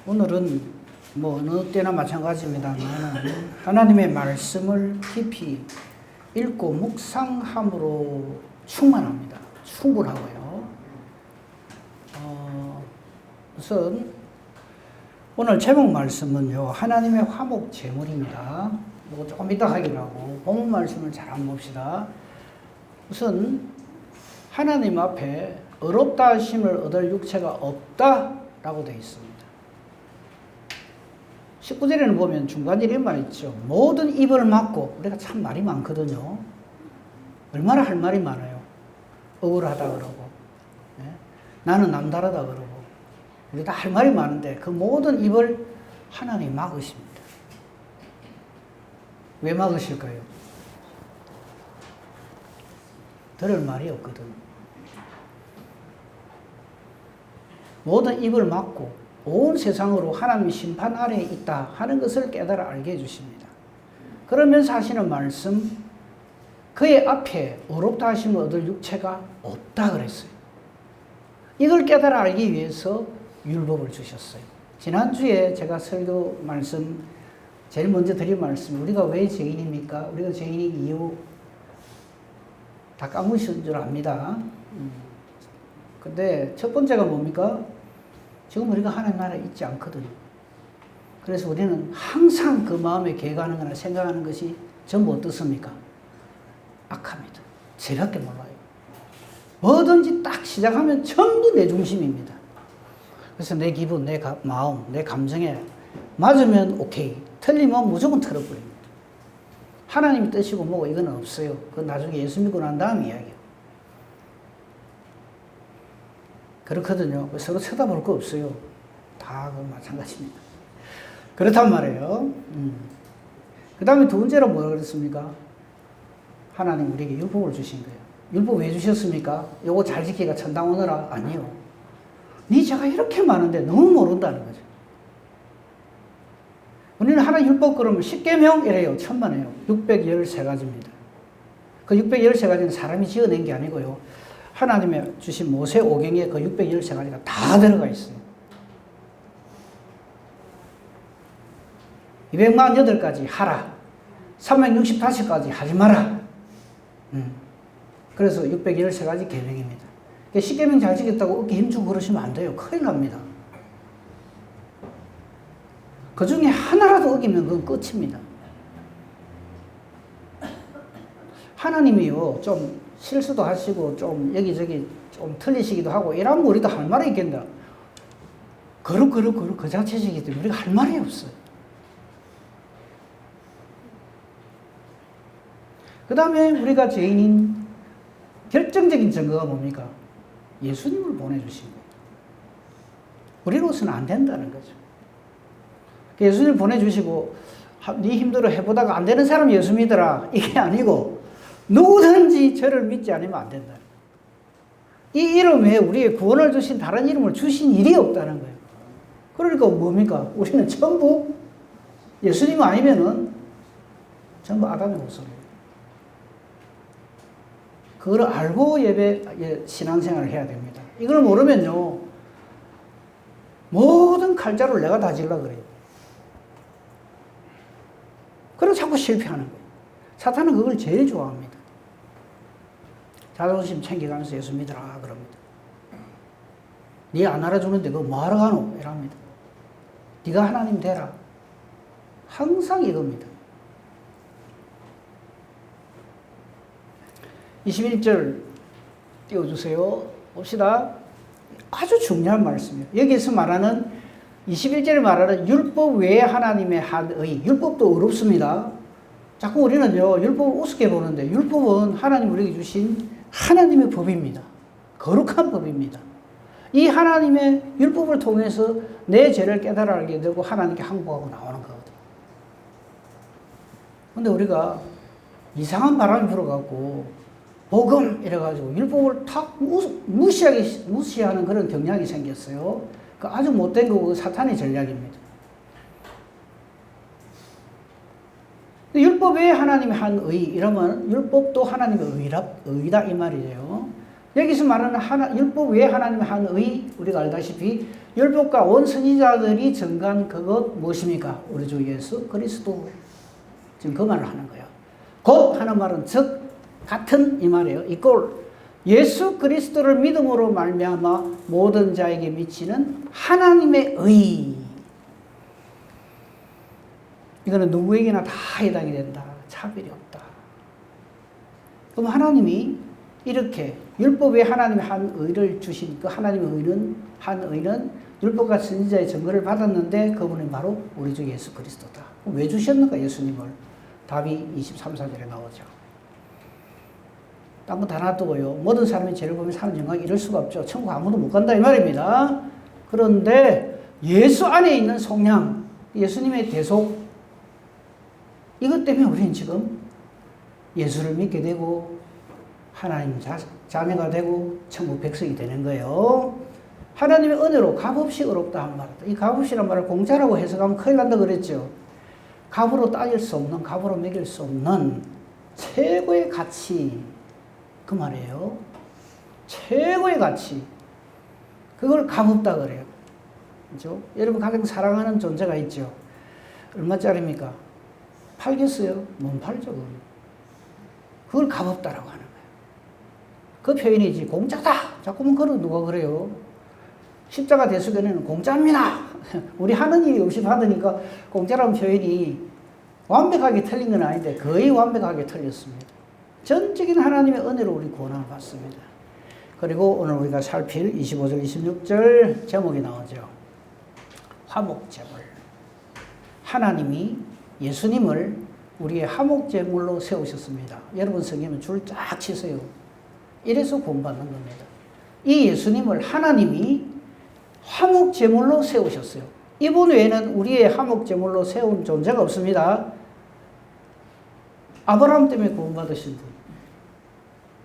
오늘은 뭐 어느 때나 마찬가지입니다만 하나님의 말씀을 깊이 읽고 묵상함으로 충만합니다. 충분하고요. 우선 오늘 제목 말씀은요, 하나님의 화목 제물입니다. 이거 조금 이따 하기로 하고 본문 말씀을 잘 한번 봅시다. 우선 하나님 앞에 의롭다 하심을 얻을 육체가 없다라고 되어 있습니다. 19절에는 보면 중간 이런 말 있죠. 모든 입을 막고, 우리가 참 말이 많거든요. 얼마나 할 말이 많아요. 억울하다 그러고, 나는 남다르다 그러고, 우리 다 할 말이 많은데 그 모든 입을 하나님 막으십니다. 왜 막으실까요? 들을 말이 없거든. 모든 입을 막고 온 세상으로 하나님의 심판 아래에 있다 하는 것을 깨달아 알게 해주십니다. 그러면서 하시는 말씀, 그의 앞에 의롭다 하심을 얻을 육체가 없다 그랬어요. 이걸 깨달아 알기 위해서 율법을 주셨어요. 지난주에 제가 설교 말씀, 제일 먼저 드린 말씀, 우리가 왜 죄인입니까? 우리가 죄인인 이유 다 까무신 줄 압니다. 근데 첫 번째가 뭡니까? 지금 우리가 하나님 나라에 있지 않거든요. 그래서 우리는 항상 그 마음에 계획하는 거나 생각하는 것이 전부 어떻습니까? 악합니다. 제밖에 몰라요. 뭐든지 딱 시작하면 전부 내 중심입니다. 그래서 내 기분, 내 마음, 내 감정에 맞으면 오케이, 틀리면 무조건 털어버립니다. 하나님이 뜻이고 뭐고 이건 없어요. 그건 나중에 예수 믿고 난 다음 이야기예요. 그렇거든요. 서로 쳐다볼 거 없어요. 다 마찬가지입니다. 그렇단 말이에요. 그 다음에 두 번째로 뭐라 그랬습니까? 하나님 우리에게 율법을 주신 거예요. 율법 왜 주셨습니까? 요거 잘 지키기가 천당 오너라? 아니요. 네 죄가 이렇게 많은데 너무 모른다는 거죠. 우리는 하나님 율법 그러면 10계명 이래요. 천만에요. 613가지입니다. 그 613가지는 사람이 지어낸 게 아니고요. 하나님의 주신 모세 오경에 그 613가지가 다 들어가 있어요. 248가지 하라. 365가지 하지 마라. 그래서 613가지 계명입니다. 10계명 잘 지켰다고 어깨 힘주고 그러시면 안 돼요. 큰일 납니다. 그 중에 하나라도 어기면 그건 끝입니다. 하나님이요, 좀 실수도 하시고, 좀 여기저기 좀 틀리시기도 하고, 이러면 우리도 할 말이 있겠나. 거룩, 그 자체이기 때문에 우리가 할 말이 없어요. 그 다음에 우리가 죄인인 결정적인 증거가 뭡니까? 예수님을 보내주신 거예요. 우리로서는 안 된다는 거죠. 예수님을 보내주시고, 네 힘대로 해보다가 안 되는 사람 예수 믿어라. 이게 아니고, 누구든지 저를 믿지 않으면 안 된다. 이 이름에 우리의 구원을 주신 다른 이름을 주신 일이 없다는 거예요. 그러니까 뭡니까? 우리는 전부 예수님 아니면은 전부 아담의 모습이에요. 그걸 알고 신앙생활을 해야 됩니다. 이걸 모르면요, 모든 칼자루를 내가 다 질라 그래요. 그래서 자꾸 실패하는 거예요. 사탄은 그걸 제일 좋아합니다. 자존심 챙겨가면서 예수 믿어라 그럽니다. 네 안 알아주는데 그거 뭐하러 가노? 이랍니다. 네가 하나님 되라. 항상 이겁니다. 21절 띄워주세요. 봅시다. 아주 중요한 말씀이에요. 여기서 말하는 21절에 말하는 율법 외에 하나님의 한 의. 율법도 어렵습니다. 자꾸 우리는요, 율법을 우습게 보는데, 율법은 하나님 우리에게 주신 하나님의 법입니다. 거룩한 법입니다. 이 하나님의 율법을 통해서 내 죄를 깨달아 알게 되고 하나님께 항복하고 나오는 거거든요. 근데 우리가 이상한 바람이 불어갖고 복음 이래가지고 율법을 탁 무시하는 그런 경향이 생겼어요. 그 아주 못된 거고 사탄의 전략입니다. 율법 외에 하나님의 한 의, 이러면 율법도 하나님의 의다 이 말이에요. 여기서 말하는 율법 외에 하나님의 한 의, 우리가 알다시피 율법과 온 선지자들이 증거한 그것 무엇입니까? 우리 주 예수 그리스도. 지금 그 말을 하는 거예요. 곧 하는 말은 즉 같은 이 말이에요. 이꼴 예수 그리스도를 믿음으로 말미암아 모든 자에게 미치는 하나님의 의. 이거는 누구에게나 다 해당이 된다. 차별이 없다. 그럼 하나님이 이렇게 율법에 하나님이 한 의를 주신 그 하나님의 의는 한 의는 율법과 선지자의 증거를 받았는데 그분은 바로 우리 주 예수 그리스도다. 왜 주셨는가 예수님을? 답이 23, 4절에 나오죠. 딴 거 다 놔두고요. 모든 사람이 죄를 보면 사는 영광이 이럴 수가 없죠. 천국 아무도 못 간다 이 말입니다. 그런데 예수 안에 있는 속량, 예수님의 대속, 이것 때문에 우리는 지금 예수를 믿게 되고 하나님 자녀가 되고 천국 백성이 되는 거예요. 하나님의 은혜로 값없이 의롭다 한 말이다. 이 값없이란 말을 공짜라고 해석하면 큰일 난다 그랬죠. 값으로 따질 수 없는, 값으로 매길 수 없는 최고의 가치, 그 말이에요. 최고의 가치. 그걸 값없다 그래요. 그죠? 여러분 가장 사랑하는 존재가 있죠. 얼마짜리입니까? 팔겠어요? 못 팔죠. 그걸 값없다라고 하는 거예요. 그 표현이지 공짜다. 자꾸만 그러 누가 그래요? 십자가 대속에는 공짜입니다. 우리 하는 일이 없이 받으니까 공짜라는 표현이 완벽하게 틀린 건 아닌데 거의 완벽하게 틀렸습니다. 전적인 하나님의 은혜로 우리 구원을 받습니다. 그리고 오늘 우리가 살필 25절, 26절 제목이 나오죠. 화목제물. 하나님이 예수님을 우리의 화목제물로 세우셨습니다. 여러분 성경은 줄 쫙 치세요. 이래서 구원받는 겁니다. 이 예수님을 하나님이 화목제물로 세우셨어요. 이분 외에는 우리의 화목제물로 세운 존재가 없습니다. 아브라함 때문에 구원받으신 분,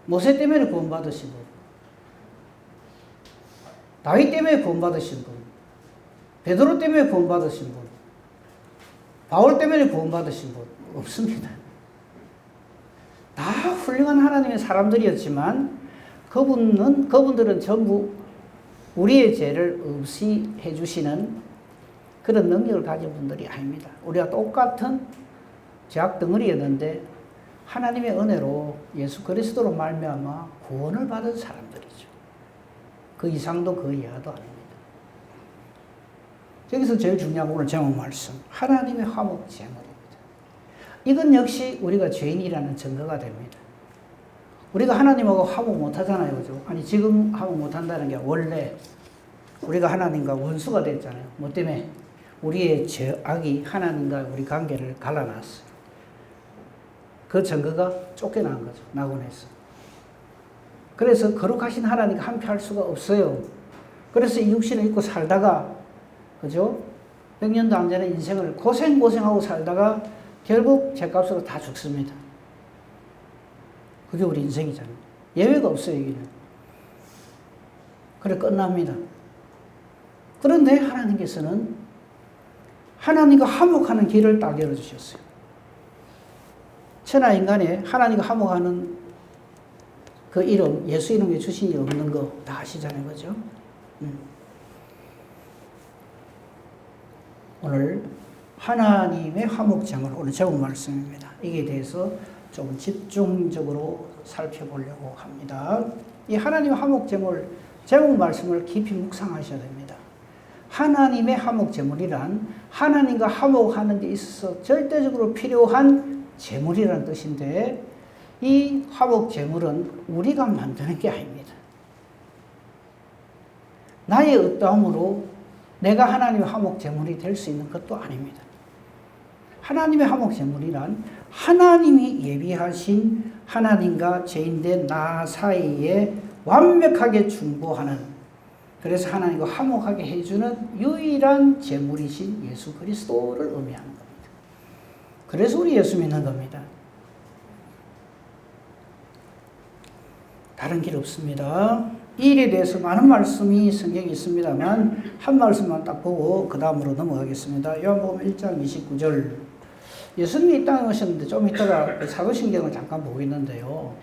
모세 때문에 구원받으신 분, 다윗 때문에 구원받으신 분, 베드로 때문에 구원받으신 분, 바울 때문에 구원받으신 분 없습니다. 다 훌륭한 하나님의 사람들이었지만 그분들은 전부 우리의 죄를 없이 해주시는 그런 능력을 가진 분들이 아닙니다. 우리가 똑같은 죄악 덩어리였는데 하나님의 은혜로 예수 그리스도로 말미암아 구원을 받은 사람들이죠. 그 이상도 그 이하도 아닙니다. 여기서 제일 중요한 오늘 제목 말씀, 하나님의 화목제물입니다. 이건 역시 우리가 죄인이라는 증거가 됩니다. 우리가 하나님하고 화목 못하잖아요. 그죠? 아니 지금 화목 못한다는 게 원래 우리가 하나님과 원수가 됐잖아요. 뭐 때문에? 우리의 죄악이 하나님과 우리 관계를 갈라놨어요. 그 증거가 쫓겨난 거죠. 낙원에서. 그래서 거룩하신 하나님과 함께할 수가 없어요. 그래서 이 육신을 입고 살다가 그죠? 100년도 안 되는 인생을 고생하고 살다가 결국 죄값으로 다 죽습니다. 그게 우리 인생이잖아요. 예외가 없어요, 여기는. 그래, 끝납니다. 그런데 하나님께서는 하나님과 화목하는 길을 딱 열어주셨어요. 천하 인간에 하나님과 화목하는 그 이름, 예수 이름에 주신 일 없는 거 다 아시잖아요, 그죠? 오늘 하나님의 화목제물, 오늘 제목 말씀입니다. 이게 대해서 좀 집중적으로 살펴보려고 합니다. 이 하나님의 화목제물, 제목 말씀을 깊이 묵상하셔야 됩니다. 하나님의 화목제물이란 하나님과 화목하는 데 있어서 절대적으로 필요한 제물이라는 뜻인데 이 화목제물은 우리가 만드는 게 아닙니다. 나의 어떠함으로 내가 하나님의 화목제물이 될 수 있는 것도 아닙니다. 하나님의 화목제물이란 하나님이 예비하신 하나님과 죄인된 나 사이에 완벽하게 중보하는, 그래서 하나님과 화목하게 해주는 유일한 제물이신 예수 그리스도를 의미하는 겁니다. 그래서 우리 예수 믿는 겁니다. 다른 길 없습니다. 이 일에 대해서 많은 말씀이 성경에 있습니다만 한 말씀만 딱 보고 그 다음으로 넘어가겠습니다. 요한복음 1장 29절. 예수님이 이 땅에 오셨는데 좀 이따가 사도신경을 잠깐 보겠는데요.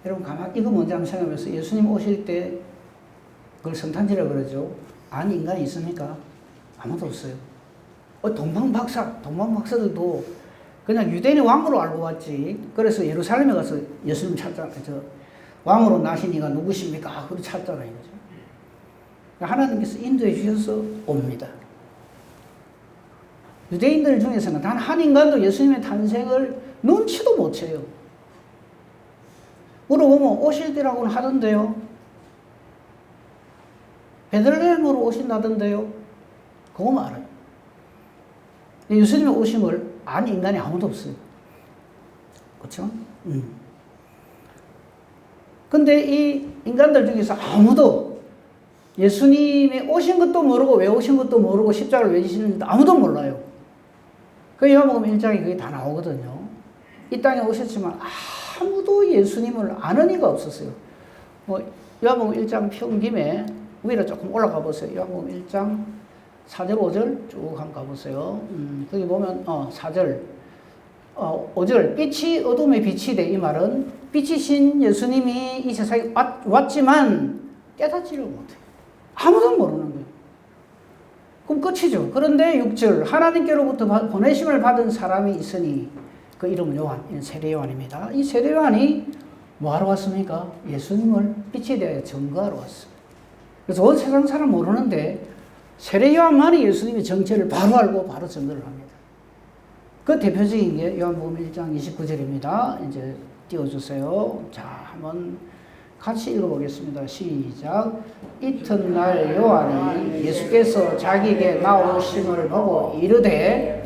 여러분 가만히 이거 먼저 한번 생각해보세요. 예수님 오실 때 그걸 성탄절이라고 그러죠. 아니 인간이 있습니까? 아무도 없어요. 동방박사들도 그냥 유대인의 왕으로 알고 왔지. 그래서 예루살렘에 가서 예수님 찾잖아요. 왕으로 나신 이가 누구십니까? 그렇게 찾잖아요. 그죠? 하나님께서 인도해 주셔서 옵니다. 유대인들 중에서는 단 한 인간도 예수님의 탄생을 눈치도 못 채요. 물어보면 오실때라고는 하던데요. 베들레헴으로 오신다던데요. 그거만 알아요. 예수님의 오심을 안 인간이 아무도 없어요. 그렇죠? 근데 이 인간들 중에서 아무도 예수님이 오신 것도 모르고 왜 오신 것도 모르고 십자가를 왜 지시는지도 아무도 몰라요. 그 요한복음 1장에 그게 다 나오거든요. 이 땅에 오셨지만 아무도 예수님을 아는 이가 없었어요. 요한복음 1장 펴김에 위로 조금 올라가 보세요. 요한복음 1장 4절 5절 쭉 한번 가보세요. 거기 보면 4절 5절 빛이 어둠에 빛이 돼. 이 말은 빛이신 예수님이 이 세상에 왔지만 깨닫지를 못해요. 아무도 모르는 거예요. 그럼 끝이죠. 그런데 6절 하나님께로부터 보내심을 받은 사람이 있으니 그 이름은 요한, 세례 요한입니다. 이 세례 요한이 뭐하러 왔습니까? 예수님을 빛에 대하여 증거하러 왔습니다. 그래서 온 세상 사람 모르는데 세례 요한만이 예수님의 정체를 바로 알고 바로 증거를 합니다. 그 대표적인 게 요한복음 1장 29절입니다. 이제 띄워주세요. 자, 한번 같이 읽어보겠습니다. 시작. 이튿날 요한이 예수께서 자기에게 나오심을 보고 이르되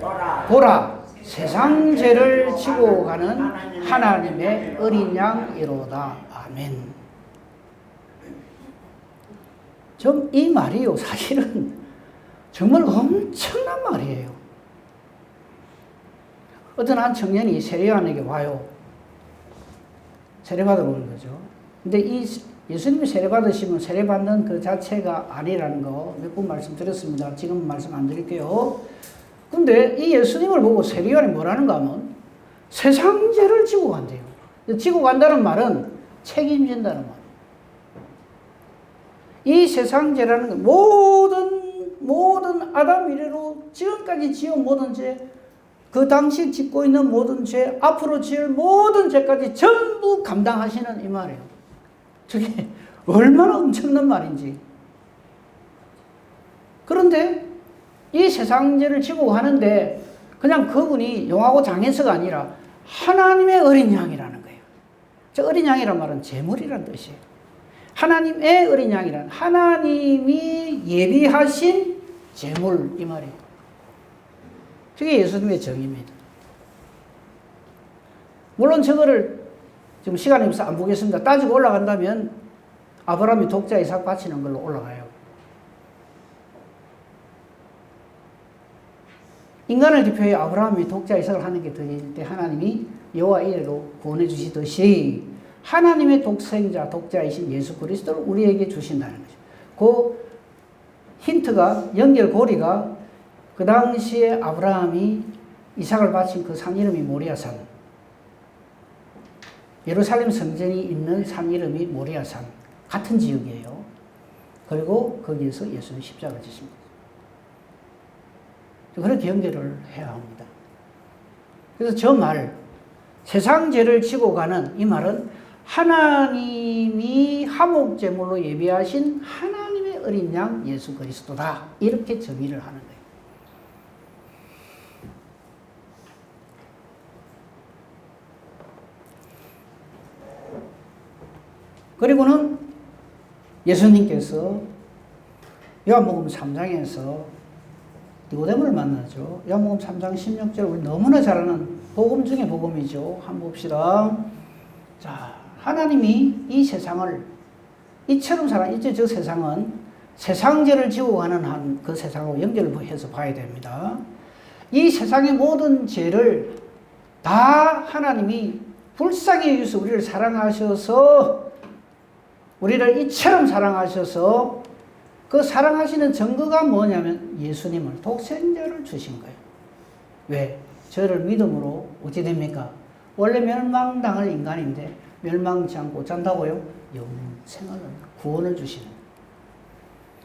보라 세상 죄를 지고 가는 하나님의 어린 양이로다. 아멘. 좀 이 말이요 사실은 정말 엄청난 말이에요. 어떤 한 청년이 세례 요한에게 와요. 세례받으러 오는 거죠. 근데 이 예수님이 세례받으시면 세례받는 그 자체가 아니라는 거 몇 번 말씀드렸습니다. 지금 말씀 안 드릴게요. 근데 이 예수님을 보고 세례 요한이 뭐라는가 하면 세상 죄를 지고 간대요. 지고 간다는 말은 책임진다는 말. 이 세상 죄라는 건 모든 아담 이래로 지금까지 지은 모든 죄, 그 당시 짓고 있는 모든 죄, 앞으로 지을 모든 죄까지 전부 감당하시는 이 말이에요. 저게 얼마나 엄청난 말인지. 그런데 이 세상 죄를 지고 가는데 그냥 그분이 용하고 장애서가 아니라 하나님의 어린 양이라는 거예요. 저 어린 양이란 말은 제물이란 뜻이에요. 하나님의 어린 양이란 하나님이 예비하신 제물 이 말이에요. 저게 예수님의 정의입니다. 물론 저거를 지금 시간이 없어서 안 보겠습니다. 따지고 올라간다면 아브라함이 독자 이삭 바치는 걸로 올라가요. 인간을 대표해 아브라함이 독자 이삭을 하는 게 더해질 때 하나님이 여호와 이레로 구원해 주시듯이 하나님의 독생자, 독자이신 예수 그리스도를 우리에게 주신다는 거죠. 그 힌트가, 연결고리가 그 당시에 아브라함이 이삭을 바친 그 산 이름이 모리아산. 예루살렘 성전이 있는 산 이름이 모리아산. 같은 지역이에요. 그리고 거기에서 예수는 십자가를 지십니다. 그렇게 연결을 해야 합니다. 그래서 저 말, 세상 죄를 지고 가는 이 말은 하나님이 화목제물로 예비하신 하나님의 어린 양 예수 그리스도다. 이렇게 정의를 하는 거예요. 그리고는 예수님께서 요한복음 3장에서 니고데모를 만나죠. 요한복음 3장 16절 우리 너무나 잘 아는 복음 중에 복음이죠. 한번 봅시다. 자, 하나님이 이 세상을 이처럼 이제 저 세상은 세상죄를 지고 가는 한 그 세상하고 연결해서 봐야 됩니다. 이 세상의 모든 죄를 다 하나님이 불쌍히 여기서 우리를 사랑하셔서 우리를 이처럼 사랑하셔서 그 사랑하시는 증거가 뭐냐면 예수님을 독생자를 주신 거예요. 왜? 저를 믿음으로 어찌 됩니까? 원래 멸망당할 인간인데 멸망치 않고 어쩐다고요? 영생을 구원을 주시는.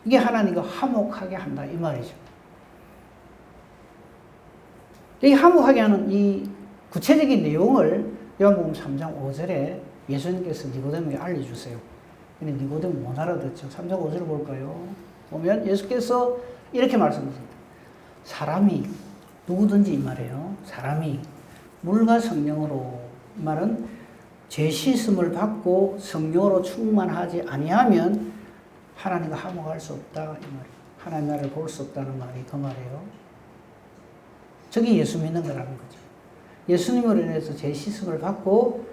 이게 하나님과 화목하게 한다 이 말이죠. 이 화목하게 하는 이 구체적인 내용을 요한복음 3장 5절에 예수님께서 니고데모에게 알려주세요. 근데 니고데모 못 알아듣죠. 3장 5절을 볼까요? 보면 예수께서 이렇게 말씀하십니다. 사람이 누구든지 이 말이에요. 사람이 물과 성령으로, 이 말은 죄 씻음을 받고 성령으로 충만하지 아니하면 하나님과 화목할 수 없다 이 말이에요. 하나님 나라를 볼 수 없다는 말이 그 말이에요. 저게 예수 믿는 거라는 거죠. 예수님으로 인해서 죄 씻음을 받고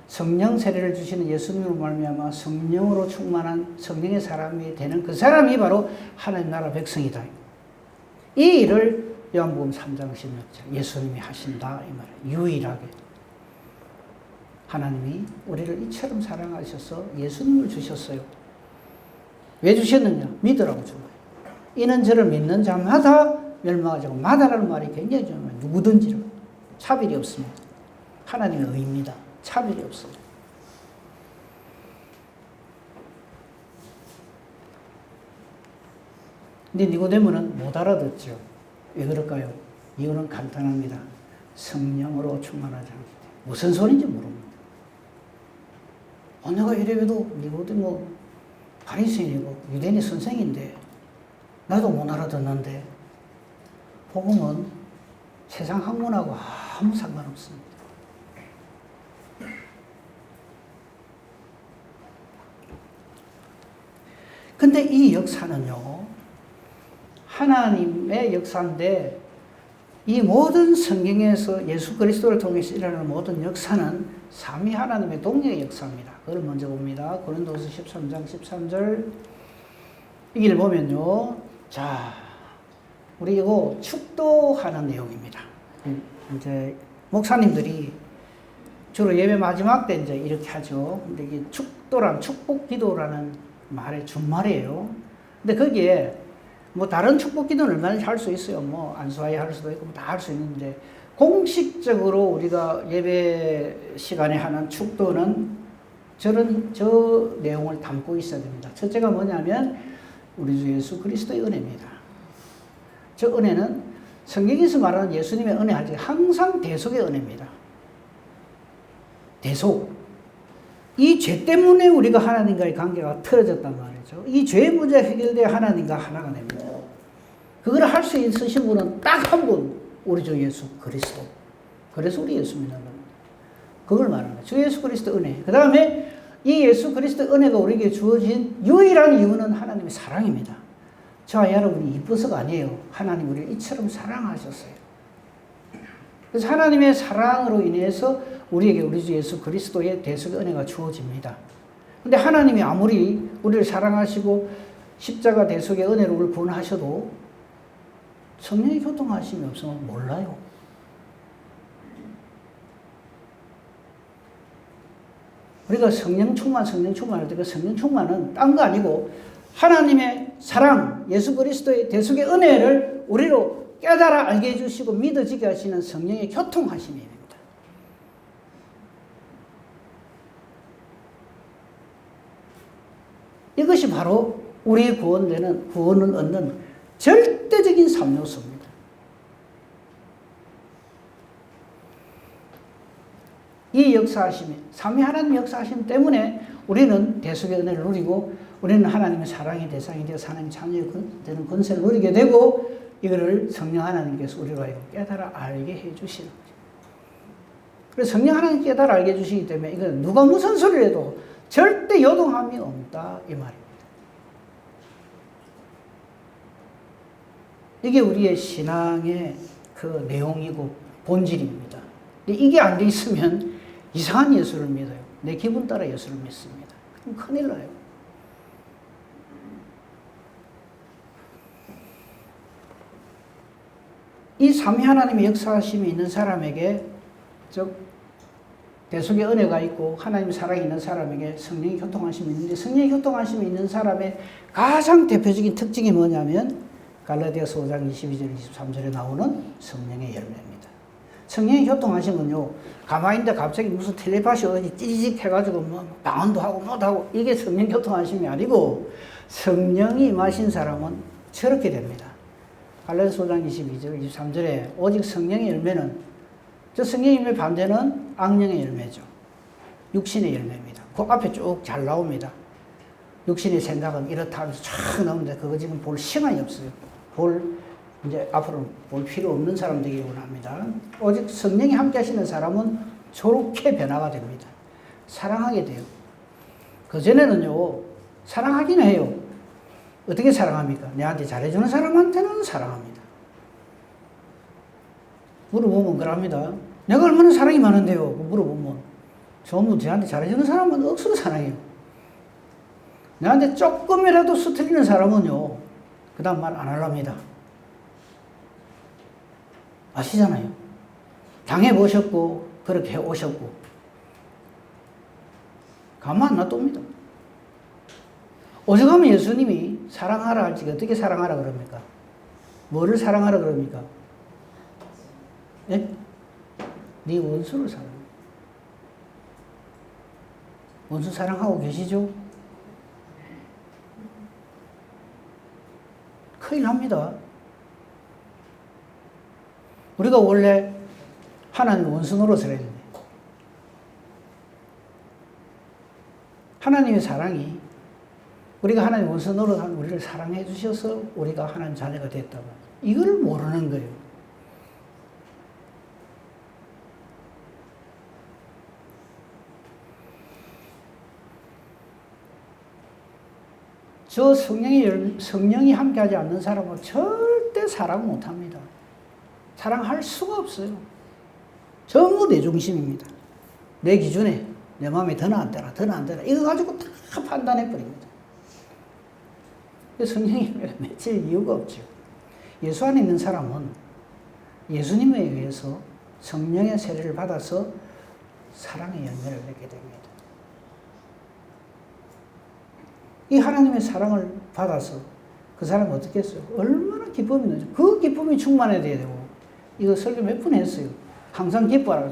성령 세례를 주시는 예수님으로 말미암아 성령으로 충만한 성령의 사람이 되는 그 사람이 바로 하나님 나라 백성이다. 이 일을 요한복음 3장 16절 예수님이 하신다 이 말이에요. 유일하게 하나님이 우리를 이처럼 사랑하셔서 예수님을 주셨어요. 왜 주셨느냐? 믿으라고 준 거예요. 이는 저를 믿는 자마다 멸망하지 않고, 마다라는 말이 굉장히 중요해요. 누구든지로 차별이 없습니다. 하나님의 의입니다. 차별이 없습니다. 근데 니고데모는 못 알아듣죠. 왜 그럴까요? 이유는 간단합니다. 성령으로 충만하지 않기 때문에. 무슨 소리인지 모릅니다. 내가 이래봬도 니고데모 바리새인이고 유대인의 선생인데 나도 못 알아듣는데. 복음은 세상 학문하고 아무 상관없습니다. 근데 이 역사는요, 하나님의 역사인데 이 모든 성경에서 예수 그리스도를 통해서 일어나는 모든 역사는 삼위 하나님의 동력의 역사입니다. 그걸 먼저 봅니다. 고린도서 13장 13절 이걸 보면요. 자, 우리 이거 축도하는 내용입니다. 이제 목사님들이 주로 예배 마지막 때 이제 이렇게 하죠. 근데 이게 축도란 축복 기도라는 말의 준말이에요. 근데 거기에 뭐 다른 축복 기도는 얼마든지 할 수 있어요. 뭐 안수하에 할 수도 있고 다 할 수 있는데 공식적으로 우리가 예배 시간에 하는 축도는 저 내용을 담고 있어야 됩니다. 첫째가 뭐냐면 우리 주 예수 그리스도의 은혜입니다. 저 은혜는 성경에서 말하는 예수님의 은혜 하지 항상 대속의 은혜입니다. 대속. 이 죄 때문에 우리가 하나님과의 관계가 틀어졌단 말이죠. 이 죄의 문제가 해결되어 하나님과 하나가 됩니다. 그걸 할 수 있으신 분은 딱 한 분, 우리 주 예수 그리스도. 그래서 우리 예수 믿는 겁니다. 그걸 말하는 거예요. 주 예수 그리스도 은혜. 그 다음에 이 예수 그리스도 은혜가 우리에게 주어진 유일한 이유는 하나님의 사랑입니다. 저와 여러분이 이뻐서가 아니에요. 하나님 우리를 이처럼 사랑하셨어요. 그래서 하나님의 사랑으로 인해서 우리에게 우리 주 예수 그리스도의 대속의 은혜가 주어집니다. 근데 하나님이 아무리 우리를 사랑하시고 십자가 대속의 은혜로 우리를 구원하셔도 성령의 교통하심이 없으면 몰라요. 우리가 성령 충만 할 때 그 성령 충만은 딴 거 아니고 하나님의 사랑, 예수 그리스도의 대속의 은혜를 우리로 깨달아 알게 해주시고 믿어지게 하시는 성령의 교통하심입니다. 이것이 바로 우리의 구원을 얻는 절대적인 3요소입니다. 이 역사하심이, 삼위 하나님의 역사하심 때문에 우리는 대속의 은혜를 누리고 우리는 하나님의 사랑의 대상이 되어 하나님의 자녀가 되는 권세를 누리게 되고 이거를 성령 하나님께서 우리로 하여금 깨달아 알게 해주시는 거죠. 그래서 성령 하나님 깨달아 알게 해주시기 때문에 이건 누가 무슨 소리를 해도 절대 요동함이 없다 이 말입니다. 이게 우리의 신앙의 그 내용이고 본질입니다. 근데 이게 안 돼 있으면 이상한 예수를 믿어요. 내 기분 따라 예수를 믿습니다. 그럼 큰일 나요. 이 삼위 하나님의 역사하심이 있는 사람에게, 즉 대속의 은혜가 있고 하나님의 사랑이 있는 사람에게 성령의 교통하심이 있는데, 성령의 교통하심이 있는 사람의 가장 대표적인 특징이 뭐냐면 갈라디아서 5장 22절 23절에 나오는 성령의 열매입니다. 성령의 교통하심은요, 가만히 있는데 갑자기 무슨 텔레파시 어디 찌직 해가지고 뭐 방언도 하고 뭐도 하고 이게 성령 교통하심이 아니고, 성령이 임하신 사람은 저렇게 됩니다. 갈라디아서 5장 22절, 23절에 오직 성령의 열매는, 저 성령의 열매 반대는 악령의 열매죠. 육신의 열매입니다. 그 앞에 쭉 잘 나옵니다. 육신의 생각은 이렇다 하면서 쫙 나오는데 그거 지금 볼 시간이 없어요. 이제 앞으로 볼 필요 없는 사람 되기 원합니다. 오직 성령이 함께 하시는 사람은 저렇게 변화가 됩니다. 사랑하게 돼요. 그전에는요, 사랑하기는 해요. 어떻게 사랑합니까? 내한테 잘해주는 사람한테는 사랑합니다. 물어보면 그럽니다. 내가 얼마나 사랑이 많은데요? 물어보면 전부 저한테 잘해주는 사람은 억수로 사랑해요. 내한테 조금이라도 수틀리는 사람은요, 그 다음 말 안 하랍니다. 아시잖아요. 당해보셨고, 그렇게 해오셨고, 가만 안 놔둡니다. 오죽하면 예수님이 사랑하라 할지 어떻게 사랑하라 그럽니까? 뭐를 사랑하라 그럽니까? 예? 네 원수를 사랑해. 원수 사랑하고 계시죠? 큰일 납니다. 우리가 원래 하나님 원수 노릇을 했는데 하나님의 사랑이 우리가 하나님 원수 노릇하면 우리를 사랑해 주셔서 우리가 하나님 자녀가 됐다고 이걸 모르는 거예요. 저 성령이 함께하지 않는 사람은 절대 사랑 못합니다. 사랑할 수가 없어요. 전부 내 중심입니다. 내 기준에 내 마음에 드나 안 되나 이거 가지고 다 판단해버립니다. 성령이 맺힐 이유가 없죠. 예수 안에 있는 사람은 예수님에 의해서 성령의 세례를 받아서 사랑의 열매를 맺게 됩니다. 이 하나님의 사랑을 받아서 그 사람이 어떻게 했어요? 얼마나 기쁨이 나죠. 그 기쁨이 충만해야 되고 이거 설교 몇 번 했어요. 항상 기뻐하라.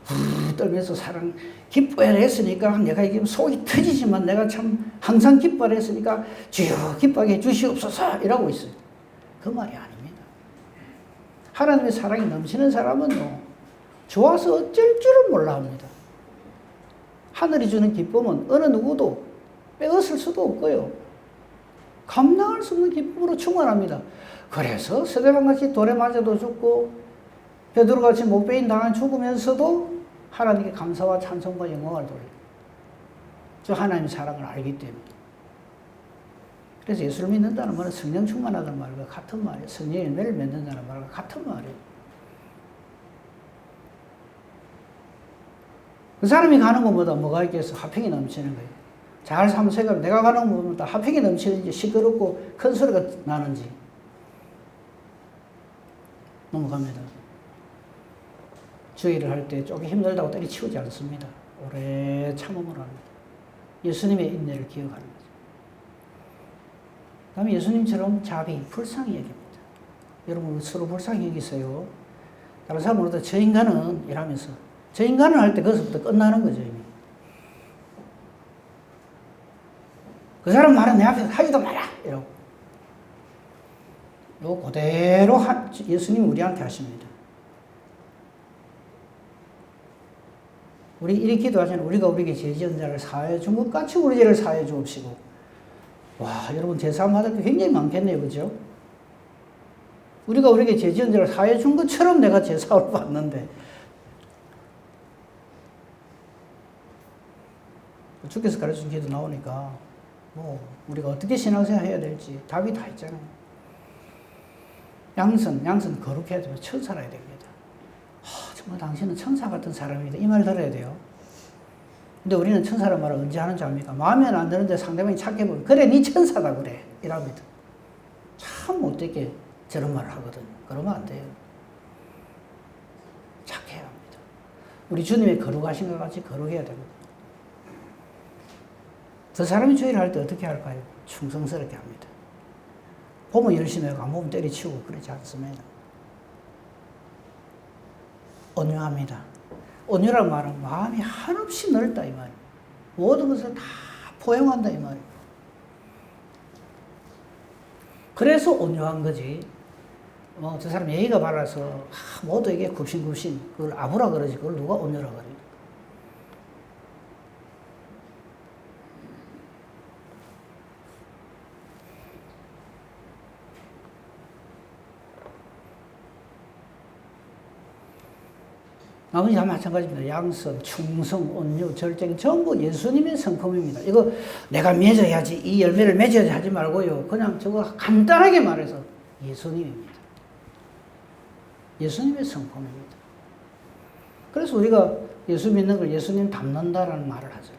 부르르 떨면서 사랑 기뻐해라 했으니까 내가 이게 속이 터지지만 내가 참 항상 기뻐하라 했으니까 주여 기뻐하게 해주시옵소서 이라고 있어요. 그 말이 아닙니다. 하나님의 사랑이 넘치는 사람은요, 좋아서 어쩔 줄을 몰라 합니다. 하늘이 주는 기쁨은 어느 누구도 빼앗을 수도 없고요. 감당할 수 없는 기쁨으로 충만합니다. 그래서 스데반같이 돌에 맞아도 죽고 베드로같이 목베인 당한 죽으면서도 하나님께 감사와 찬송과 영광을 돌려요. 저 하나님의 사랑을 알기 때문에. 그래서 예수를 믿는다는 말은 성령 충만하다는 말과 같은 말이에요. 성령의 열매를 맺는다는 말과 같은 말이에요. 그 사람이 가는 것보다 뭐가 있겠어? 화평이 넘치는 거예요. 잘 삼세가 내가 가는 것보다 화평이 넘치는지 시끄럽고 큰 소리가 나는지 넘어갑니다. 주의를 할 때 조금 힘들다고 때려치우지 않습니다. 오래 참음을 합니다. 예수님의 인내를 기억하는 거죠. 그 다음에 예수님처럼 자비, 불쌍히 여깁니다. 여러분 서로 불쌍히 여기세요. 다른 사람으로도 저 인간은 이러면서 저 인간은 할 때 거기서부터 끝나는 거죠. 이미. 그 사람 말은 내 앞에서 하지도 마라 이러고 요 그대로 예수님이 우리한테 하십니다. 우리 이렇게 기도하잖아요. 우리가 우리에게 죄 지은 자를 사하여 준 것 같이 우리 죄를 사하여 주옵시고. 와, 여러분 제사함 받을 게 굉장히 많겠네요. 그죠? 우리가 우리에게 죄 지은 자를 사하여 준 것처럼 내가 제사함을 받는데 주께서 가르쳐준 기도 나오니까 뭐 우리가 어떻게 신앙생활 해야 될지 답이 다 있잖아요. 양선 거룩해야 되면 천사라야 됩니다. 정말 당신은 천사 같은 사람입니다. 이 말 들어야 돼요. 근데 우리는 천사란 말을 언제 하는 줄 압니까? 마음에 안 드는데 상대방이 착해 보면 그래 네 천사다 그래 이랍니다. 참 못되게 저런 말을 하거든. 그러면 안 돼요. 착해야 합니다. 우리 주님의 거룩하신 것 같이 거룩해야 됩니다. 저 사람이 주의를 할 때 어떻게 할까요? 충성스럽게 합니다. 보면 열심히 하고 안 보면 때려치우고 그러지 않습니다. 온유합니다. 온유란 말은 마음이 한없이 넓다 이 말이에요. 모든 것을 다 포용한다 이 말이에요. 그래서 온유한 거지. 저 사람 예의가 바라서 모두에게 굽신굽신 그걸 아부라 그러지. 그걸 누가 온유라 그래. 나머지 다 마찬가지입니다. 양선, 충성, 온유, 절제는 전부 예수님의 성품입니다. 이거 내가 맺어야지, 이 열매를 맺어야지 하지 말고요. 그냥 저거 간단하게 말해서 예수님입니다. 예수님의 성품입니다. 그래서 우리가 예수 믿는 걸 예수님 닮는다라는 말을 하죠.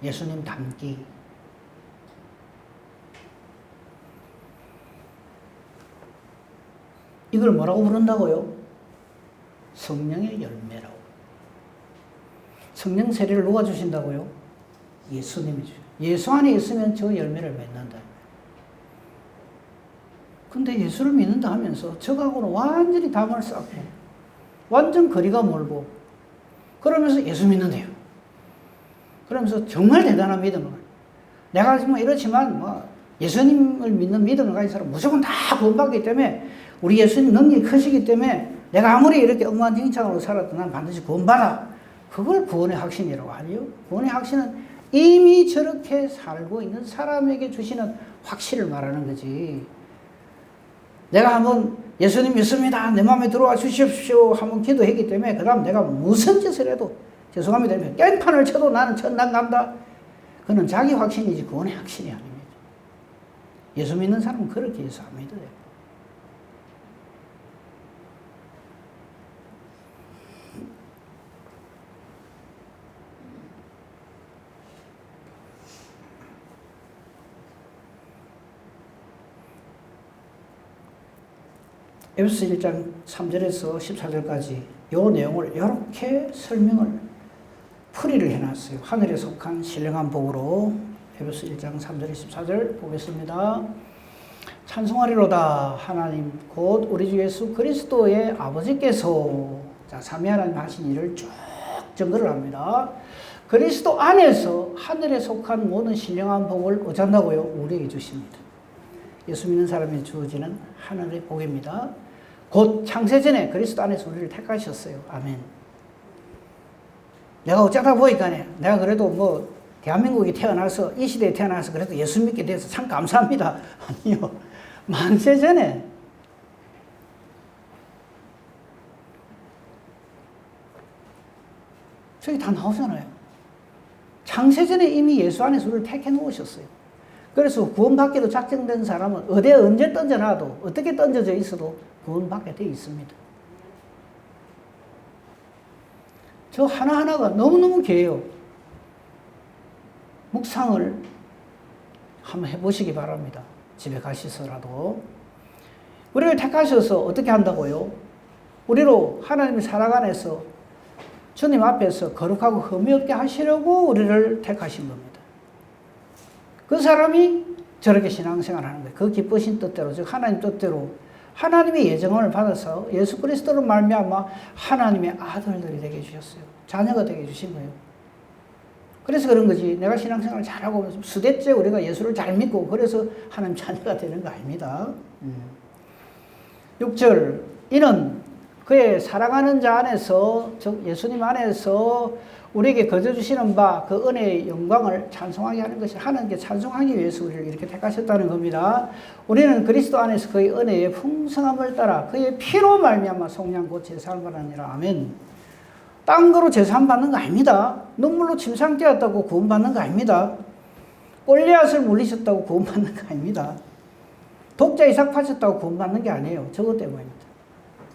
예수님 닮기. 이걸 뭐라고 부른다고요? 성령의 열매라고. 성령 세례를 누가 주신다고요? 예수님이 주셔요. 예수 안에 있으면 저 열매를 맺는다. 근데 예수를 믿는다 하면서 저하고는 완전히 담을 쌓고 완전 거리가 멀고 그러면서 예수 믿는데요. 그러면서 정말 대단한 믿음을. 내가 지금 이렇지만 예수님을 믿는 믿음을 가진 사람 무조건 다 구원받기 때문에 우리 예수님 능력이 크시기 때문에 내가 아무리 이렇게 엉망진창으로 살아도 난 반드시 구원받아. 그걸 구원의 확신이라고 하죠. 구원의 확신은 이미 저렇게 살고 있는 사람에게 주시는 확신을 말하는 거지. 내가 한번 예수님 믿습니다. 내 마음에 들어와 주십시오. 한번 기도했기 때문에 그 다음 내가 무슨 짓을 해도 죄송합니다. 깽판을 쳐도 나는 천당 간다. 그는 자기 확신이지 구원의 확신이 아닙니다. 예수 믿는 사람은 그렇게 예수 안 믿어요. 에베소 1장 3절에서 14절까지 이 내용을 이렇게 설명을 풀이를 해놨어요. 하늘에 속한 신령한 복으로 에베소 1장 3절 14절 보겠습니다. 찬송하리로다 하나님 곧 우리 주 예수 그리스도의 아버지께서 삼위 하나님 하신 일을 쭉 증거를 합니다. 그리스도 안에서 하늘에 속한 모든 신령한 복을 어쩐다고요? 우리에게 주십니다. 예수 믿는 사람이 주어지는 하늘의 복입니다. 곧 창세전에 그리스도 안에서 우리를 택하셨어요. 아멘. 내가 어쩌다 보니까 내가 그래도 대한민국에 태어나서 이 시대에 태어나서 그래도 예수 믿게 돼서 참 감사합니다. 아니요. 만세전에 저기 다 나오잖아요. 창세전에 이미 예수 안에서 우리를 택해 놓으셨어요. 그래서 구원받기로 작정된 사람은 어디에 언제 던져놔도 어떻게 던져져 있어도 구원받게 되어 있습니다. 저 하나하나가 너무너무 귀해요. 묵상을 한번 해보시기 바랍니다. 집에 가시서라도. 우리를 택하셔서 어떻게 한다고요? 우리로 하나님의 사랑 안에서 주님 앞에서 거룩하고 흠이 없게 하시려고 우리를 택하신 겁니다. 그 사람이 저렇게 신앙생활을 하는 거예요. 그 기쁘신 뜻대로, 즉 하나님 뜻대로 하나님의 예정을 받아서 예수 그리스도로 말미암아 하나님의 아들들이 되게 해주셨어요. 자녀가 되게 해주신 거예요. 그래서 그런 거지. 내가 신앙생활을 잘하고 수대째 우리가 예수를 잘 믿고 그래서 하나님 자녀가 되는 거 아닙니다. 6절 이는 그의 사랑하는 자 안에서 즉 예수님 안에서 우리에게 거저주시는 바 그 은혜의 영광을 찬송하게 하는 것이 하나님께 찬송하기 위해서 우리를 이렇게 택하셨다는 겁니다. 우리는 그리스도 안에서 그의 은혜의 풍성함을 따라 그의 피로 말미암아 속량 곧 제사함을 받으니라. 아멘. 딴 거로 제사함 받는 거 아닙니다. 눈물로 침상되었다고 구원받는 거 아닙니다. 골리앗을 물리셨다고 구원받는 거 아닙니다. 독자 이삭 파셨다고 구원받는 게 아니에요. 저것 때문입니다.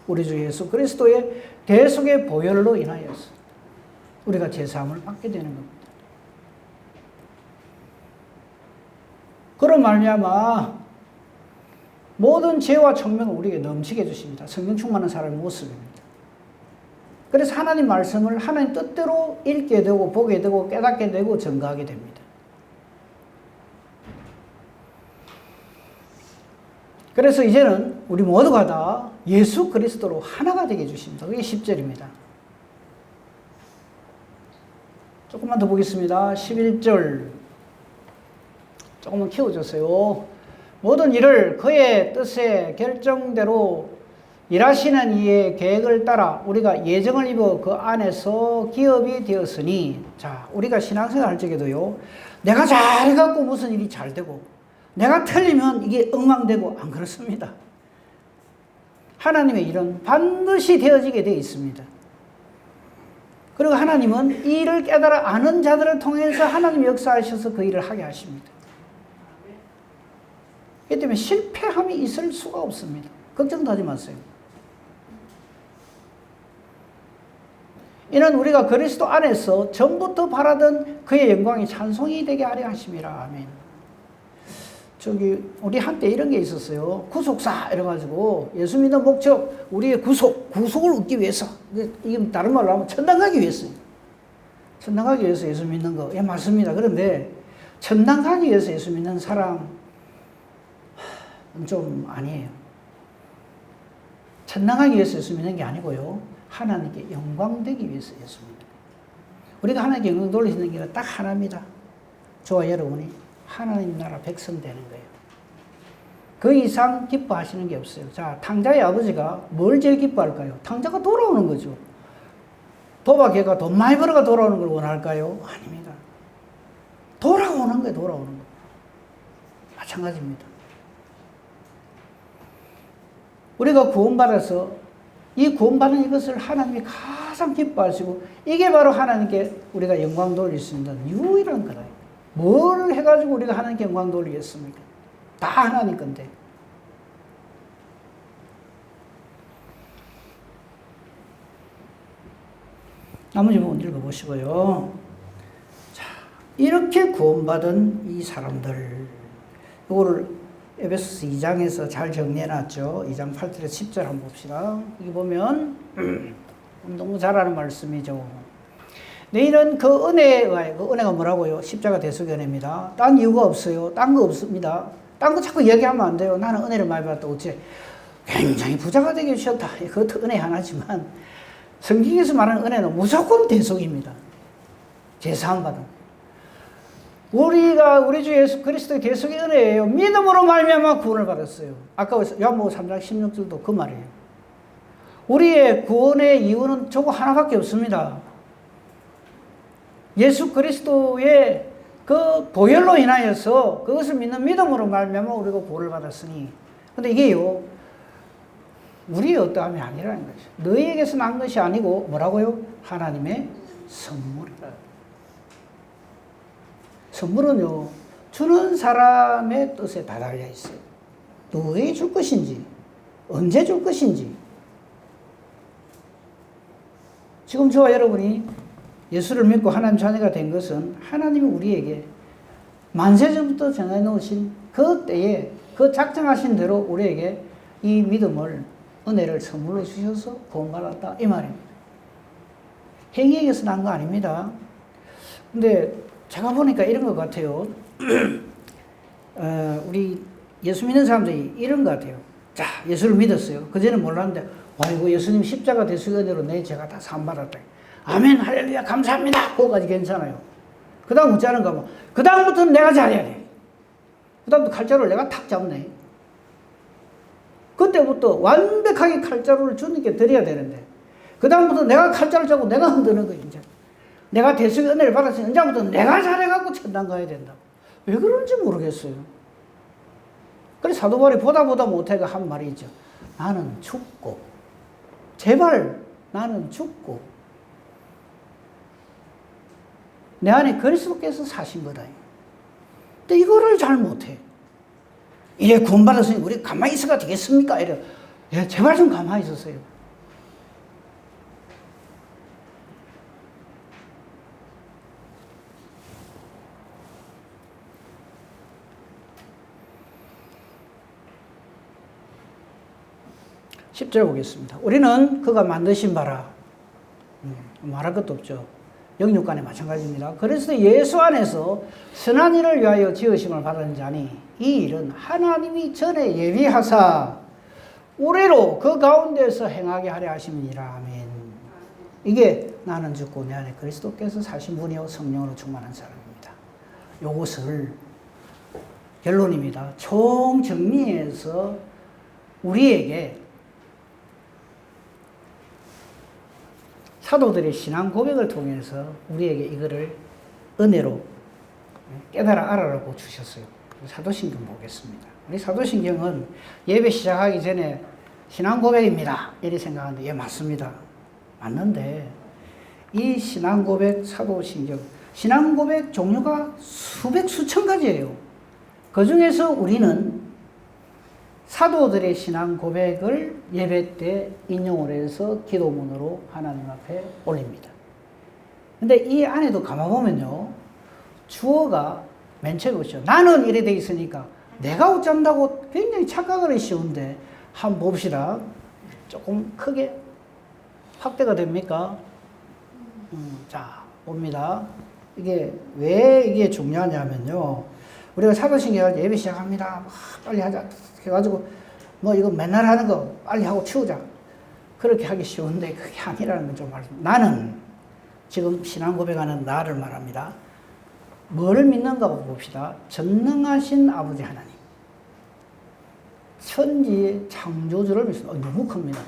우리 주 예수 그리스도의 대속의 보혈로 인하여서 우리가 제사함을 받게 되는 겁니다. 그런 말미암아 모든 죄와 청명을 우리에게 넘치게 해주십니다. 성령 충만한 사람의 모습입니다. 그래서 하나님 말씀을 하나님 뜻대로 읽게 되고 보게 되고 깨닫게 되고 증거하게 됩니다. 그래서 이제는 우리 모두가 다 예수 그리스도로 하나가 되게 해주십니다. 그게 10절입니다. 조금만 더 보겠습니다. 11절 조금만 키워주세요. 모든 일을 그의 뜻의 결정대로 일하시는 이의 계획을 따라 우리가 예정을 입어 그 안에서 기업이 되었으니, 자, 우리가 신앙생활 할 적에도요, 내가 잘해갖고 무슨 일이 잘 되고, 내가 틀리면 이게 엉망되고, 안 그렇습니다. 하나님의 일은 반드시 되어지게 되어 있습니다. 그리고 하나님은 이 일을 깨달아 아는 자들을 통해서 하나님 역사하셔서 그 일을 하게 하십니다. 그렇기 때문에 실패함이 있을 수가 없습니다. 걱정도 하지 마세요. 이는 우리가 그리스도 안에서 전부터 바라던 그의 영광이 찬송이 되게 하려 하심이라. 아멘. 우리 한때 이런 게 있었어요. 구속사 이래가지고 예수 믿는 목적, 우리의 구속을 얻기 위해서, 이게 다른 말로 하면 천당 가기 위해서요. 천당 가기 위해서 예수 믿는 거, 예, 맞습니다. 그런데 천당 가기 위해서 예수 믿는 사람은 좀 아니에요. 천당 가기 위해서 예수 믿는 게 아니고요, 하나님께 영광 되기 위해서 예수 믿는 거예요. 우리가 하나님께 영광 돌리시는 길은 딱 하나입니다. 저와 여러분이 하나님 나라 백성 되는 거예요. 그 이상 기뻐하시는 게 없어요. 자, 탕자의 아버지가 뭘 제일 기뻐할까요? 탕자가 돌아오는 거죠. 도박해가 돈 많이 벌어가 돌아오는 걸 원할까요? 아닙니다. 돌아오는 거예요, 돌아오는 거. 마찬가지입니다. 우리가 구원받아서 이 구원받은 이것을 하나님이 가장 기뻐하시고, 이게 바로 하나님께 우리가 영광 돌릴 수 있는 유일한 거다. 뭘 해가지고 우리가 하나님께 영광 돌리겠습니까? 다 하나님 건데. 나머지 부분 읽어보시고요. 자, 이렇게 구원받은 이 사람들, 이거를 에베소서 2장에서 잘 정리해놨죠. 2장 8절에서 10절 한번 봅시다. 여기 보면 너무 잘 아는 말씀이죠. 너희는 그 은혜에 의하여, 그 은혜가 뭐라고요? 십자가 대속의 은혜입니다. 딴 이유가 없어요. 딴 거 없습니다. 딴 거 자꾸 얘기하면 안 돼요. 나는 은혜를 많이 받았다. 어째 굉장히 부자가 되게 해주셨다. 그것도 은혜 하나지만 성경에서 말하는 은혜는 무조건 대속입니다. 제사함 받은. 우리 주 예수 그리스도의 대속의 은혜예요. 믿음으로 말미암아 구원을 받았어요. 아까 요한복음 3장 16절도 그 말이에요. 우리의 구원의 이유는 저거 하나밖에 없습니다. 예수 그리스도의 그 보혈로 인하여서 그것을 믿는 믿음으로 말미암아 우리가 구원을 받았으니. 근데 이게요, 우리의 어떠함이 아니라는 거죠. 너희에게서 난 것이 아니고 뭐라고요? 하나님의 선물이다. 선물은요, 주는 사람의 뜻에 다 달려 있어요. 누구에게 줄 것인지, 언제 줄 것인지. 지금 저와 여러분이 예수를 믿고 하나님 자녀가 된 것은 하나님이 우리에게 만세전부터 정해 놓으신 그 때에 그 작정하신 대로 우리에게 이 믿음을, 은혜를 선물로 주셔서 구원받았다, 이 말입니다. 행위에게서 난 거 아닙니다. 근데 제가 보니까 이런 것 같아요. 우리 예수 믿는 사람들이 이런 것 같아요. 자, 예수를 믿었어요. 그전에는 몰랐는데, 아이고, 예수님 십자가 대속의 은혜로 내 죄가 다 사함받았다. 아멘, 할렐루야, 감사합니다. 그거까지 괜찮아요. 그 다음 어쩌는가 뭐. 그 다음부터는 내가 잘해야 돼. 그 다음부터 칼자루를 내가 탁 잡네. 그때부터 완벽하게 칼자루를 주님께 드려야 되는데, 그 다음부터 내가 칼자루 잡고 내가 흔드는 거예요, 이제. 내가 대속의 은혜를 받았으니, 이제부터 내가 잘해갖고 천당 가야 된다. 왜 그런지 모르겠어요. 그래서 사도 바울이 보다 못해가 한 말이 있죠. 나는 죽고, 제발 나는 죽고, 내 안에 그리스도께서 사신 거다. 근데 이거를 잘 못해. 이래 구원받았으니 우리 가만히 있어가 되겠습니까? 이래. 예, 제발 좀 가만히 있으세요. (10절) 보겠습니다. 우리는 그가 만드신 바라, 말할 것도 없죠. 영육간에 마찬가지입니다. 그래서 예수 안에서 선한 일을 위하여 지으심을 받은 자니 이 일은 하나님이 전에 예비하사 우리로 그 가운데서 행하게 하려 하심이니라. 아멘. 이게 나는 죽고 내 안에 그리스도께서 사신 분이요 성령으로 충만한 사람입니다. 요것을 결론입니다. 총정리해서 우리에게 사도들의 신앙 고백을 통해서 우리에게 이거를 은혜로 깨달아 알아라고 주셨어요. 사도신경 보겠습니다. 우리 사도신경은 예배 시작하기 전에 신앙 고백입니다. 이렇게 생각하는데, 예, 맞습니다. 맞는데, 이 신앙 고백, 사도신경, 신앙 고백 종류가 수백, 수천 가지예요. 그 중에서 우리는 사도들의 신앙 고백을 예배 때 인용을 해서 기도문으로 하나님 앞에 올립니다. 근데 이 안에도 가만보면요, 주어가 맨 처음에 오죠. 나는 이래 돼 있으니까 내가 어쩐다고 굉장히 착각하기 쉬운데, 한번 봅시다. 조금 크게 확대가 됩니까? 자, 봅니다. 이게 왜 이게 중요하냐면요, 우리가 사도신경 예배 시작합니다. 빨리 하자 해가지고 뭐 이거 맨날 하는 거 빨리 하고 치우자, 그렇게 하기 쉬운데 그게 아니라는 건 좀 말씀. 나는 지금 신앙 고백하는 나를 말합니다. 뭐를 믿는가 봅시다. 전능하신 아버지 하나님, 천지의 창조주를 믿습니다. 너무 큽니다.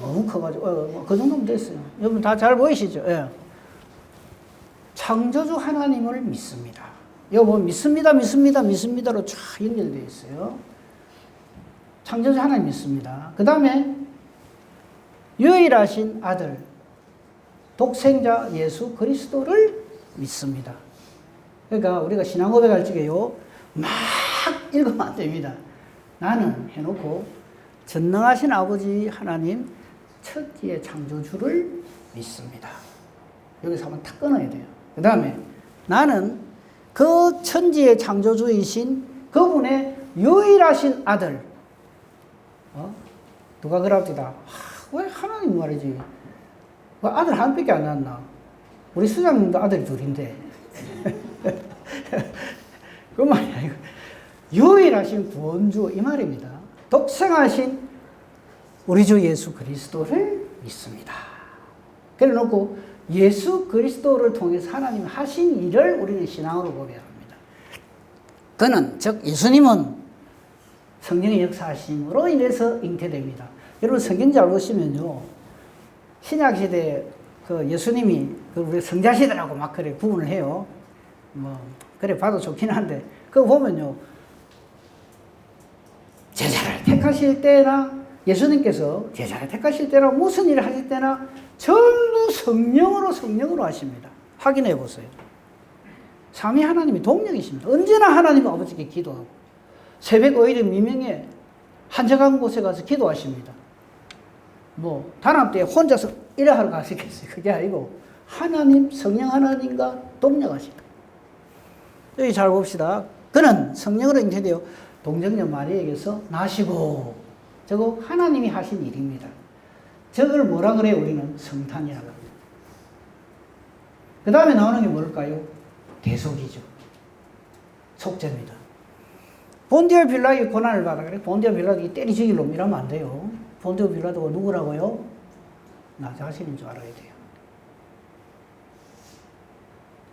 너무 커가지고 그 정도면 됐어요. 여러분 다 잘 보이시죠? 예. 창조주 하나님을 믿습니다. 여보, 믿습니다로 쫙 연결되어 있어요. 창조주 하나님 믿습니다. 그 다음에 유일하신 아들, 독생자 예수 그리스도를 믿습니다. 그러니까 우리가 신앙 고백할 적에요, 막 읽으면 안 됩니다. 나는 해놓고 전능하신 아버지 하나님, 천지의 창조주를 믿습니다. 여기서 한번 탁 끊어야 돼요. 그 다음에 나는 그 천지의 창조주이신 그분의 유일하신 아들, 누가 그럽디다. 왜 하나님 말이지? 왜 아들 한 밖에 안 낳았나? 우리 수장님도 아들이 둘인데. 그 말이야. 이거. 유일하신 구원주, 이 말입니다. 독생하신 우리 주 예수 그리스도를 믿습니다. 그래 놓고 예수 그리스도를 통해서 하나님 하신 일을 우리는 신앙으로 고백합니다. 그는, 즉 예수님은 성령의 역사하심으로 인해서 잉태됩니다. 여러분 성경 잘 보시면요, 신약시대에 그 예수님이 그 우리 성자시대라고 막 그래 구분을 해요. 뭐 그래 봐도 좋긴 한데, 그거 보면요, 제자를 택하실 때나 예수님께서 제자를 택하실 때나 무슨 일을 하실 때나 전부 성령으로 하십니다. 확인해 보세요. 삼위 하나님이 동력이십니다. 언제나 하나님 아버지께 기도하고, 새벽 오일의 미명에 한적한 곳에 가서 기도하십니다. 뭐 단합 때 혼자서 이래 하러 가시겠어요? 그게 아니고 하나님, 성령 하나님과 동력하십니다. 여기 잘 봅시다. 그는 성령으로 잉태되어 동정녀 마리에게서 나시고, 저거 하나님이 하신 일입니다. 저걸 뭐라 그래요? 우리는 성탄이라고 합니다. 그 다음에 나오는 게 뭘까요? 대속이죠. 속죄입니다. 본디오 빌라도의 고난을 받아. 그래, 본디오 빌라도 때리 죽일 놈 이러면 안 돼요. 본디오 빌라도가 누구라고요? 나 자신인 줄 알아야 돼요.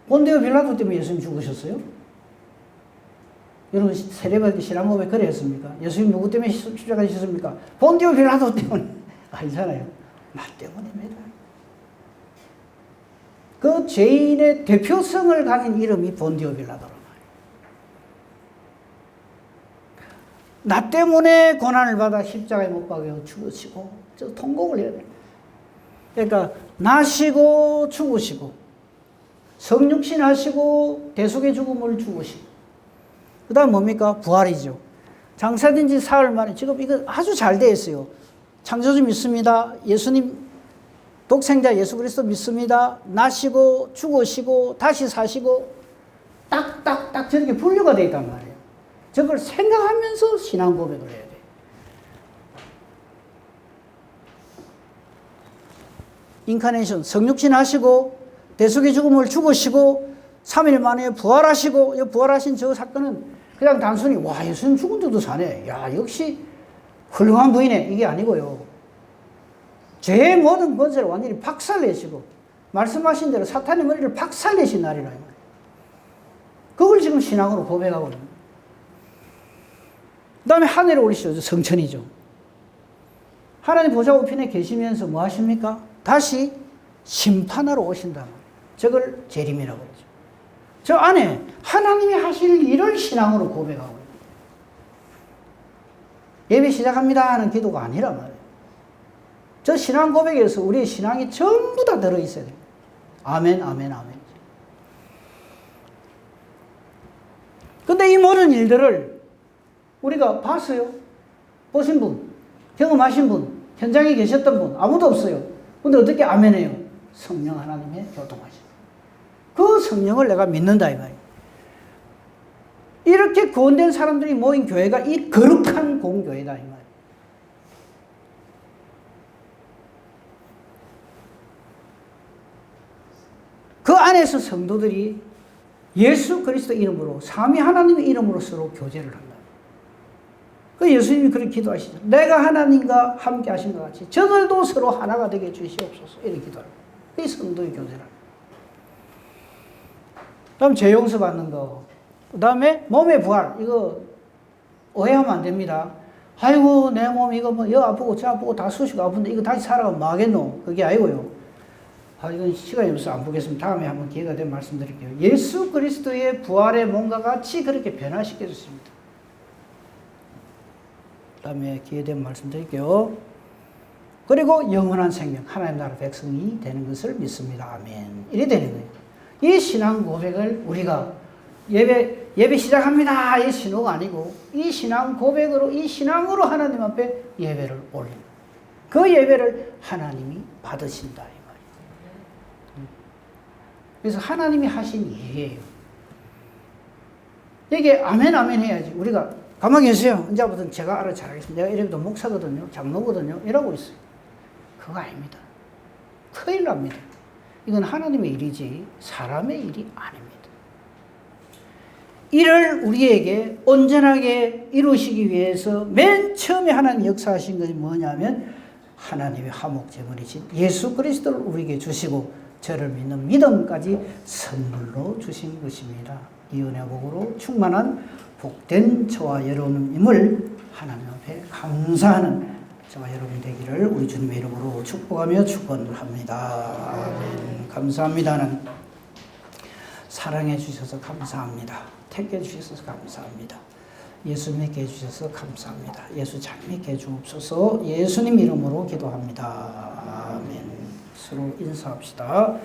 본디오 빌라도 때문에 예수님 죽으셨어요? 여러분 세례받을 때 신앙 고백 그래 했습니까? 예수님 누구 때문에 십자가에 지셨습니까? 본디오 빌라도 때문에. 아니잖아요. 나 때문입니다. 그 죄인의 대표성을 가진 이름이 본디오 빌라도란 말이에요. 나 때문에 고난을 받아 십자가에 못 박여 죽으시고, 저 통곡을 해야 돼요. 그러니까 나시고 죽으시고, 성육신 하시고, 대속의 죽음을 죽으시고, 그 다음 뭡니까? 부활이죠. 장사된 지 사흘 만에, 지금 이거 아주 잘 되어 있어요. 창조주 믿습니다. 예수님, 독생자 예수 그리스도 믿습니다. 나시고, 죽으시고, 다시 사시고, 딱딱딱 저렇게 분류가 되어 있단 말이에요. 저걸 생각하면서 신앙 고백을 해야 돼요. 인카네이션, 성육신 하시고, 대속의 죽음을 죽으시고, 3일 만에 부활하시고, 부활하신 저 사건은 그냥 단순히, 와, 예수님 죽은 데도 사네. 야, 역시 훌륭한 부인네. 이게 아니고요. 죄의 모든 권세를 완전히 박살내시고, 말씀하신 대로 사탄의 머리를 박살내신 날이라. 그걸 지금 신앙으로 고백하고 있는 거예요. 그 다음에 하늘에 올리시죠. 성천이죠. 하나님 보좌 우편에 계시면서 뭐 하십니까? 다시 심판하러 오신다. 저걸 재림이라고 그러죠. 저 안에 하나님이 하실 일을 신앙으로 고백하고 있는 거예요. 예배 시작합니다 하는 기도가 아니란 말이에요. 저 신앙 고백에서 우리의 신앙이 전부 다 들어있어야 돼요. 아멘, 아멘, 아멘. 근데 이 모든 일들을 우리가 봤어요? 보신 분, 경험하신 분, 현장에 계셨던 분, 아무도 없어요. 근데 어떻게 아멘해요? 성령 하나님의 교통하시죠. 그 성령을 내가 믿는다, 이 말이에요. 이렇게 구원된 사람들이 모인 교회가 이 거룩한 공교회다, 이 말이에요. 그 안에서 성도들이 예수 그리스도 이름으로, 삼위 하나님의 이름으로 서로 교제를 한다. 그 예수님이 그렇게 기도하시죠. 내가 하나님과 함께 하신 것 같이 저들도 서로 하나가 되게 해주시옵소서. 이렇게 기도합니다. 이 성도의 교제라. 다음 죄 용서 받는 거. 그 다음에 몸의 부활. 이거 오해하면 안 됩니다. 아이고 내 몸 이거 뭐 여 아프고 저 아프고 다 쑤시고 아픈데 이거 다시 살아가면 뭐 하겠노? 그게 아니고요. 이건 시간이 없어서 안 보겠습니다. 다음에 한번 기회가 되면 말씀드릴게요. 예수 그리스도의 부활의 몸과 같이 그렇게 변화시켜 줬습니다. 다음에 기회 되면 말씀드릴게요. 그리고 영원한 생명, 하나님 나라 백성이 되는 것을 믿습니다. 아멘. 이래 되는 거예요. 이 신앙 고백을 우리가 예배 시작합니다. 이 신호가 아니고 이 신앙 고백으로 이 신앙으로 하나님 앞에 예배를 올립니다. 그 예배를 하나님이 받으신다. 이 말이에요. 그래서 하나님이 하신 일이에요. 이게 아멘 아멘 해야지. 우리가 가만히 계세요. 이제부터는 제가 알아 잘하겠습니다. 내가 이래도 목사거든요. 장로거든요. 이러고 있어요. 그거 아닙니다. 큰일 납니다. 이건 하나님의 일이지 사람의 일이 아닙니다. 이를 우리에게 온전하게 이루시기 위해서 맨 처음에 하나님 역사하신 것이 뭐냐면 하나님의 화목제물이신 예수 그리스도를 우리에게 주시고 저를 믿는 믿음까지 선물로 주신 것입니다. 이 은혜 복으로 충만한 복된 저와 여러분임을 하나님 앞에 감사하는 저와 여러분 되기를 우리 주님의 이름으로 축복하며 축원합니다. 아멘. 감사합니다는 사랑해 주셔서 감사합니다. 택해 주셔서 감사합니다. 예수 믿게 해주셔서 감사합니다. 예수 잘 믿게 해주옵소서. 예수님 이름으로 기도합니다. 아멘. 서로 인사합시다.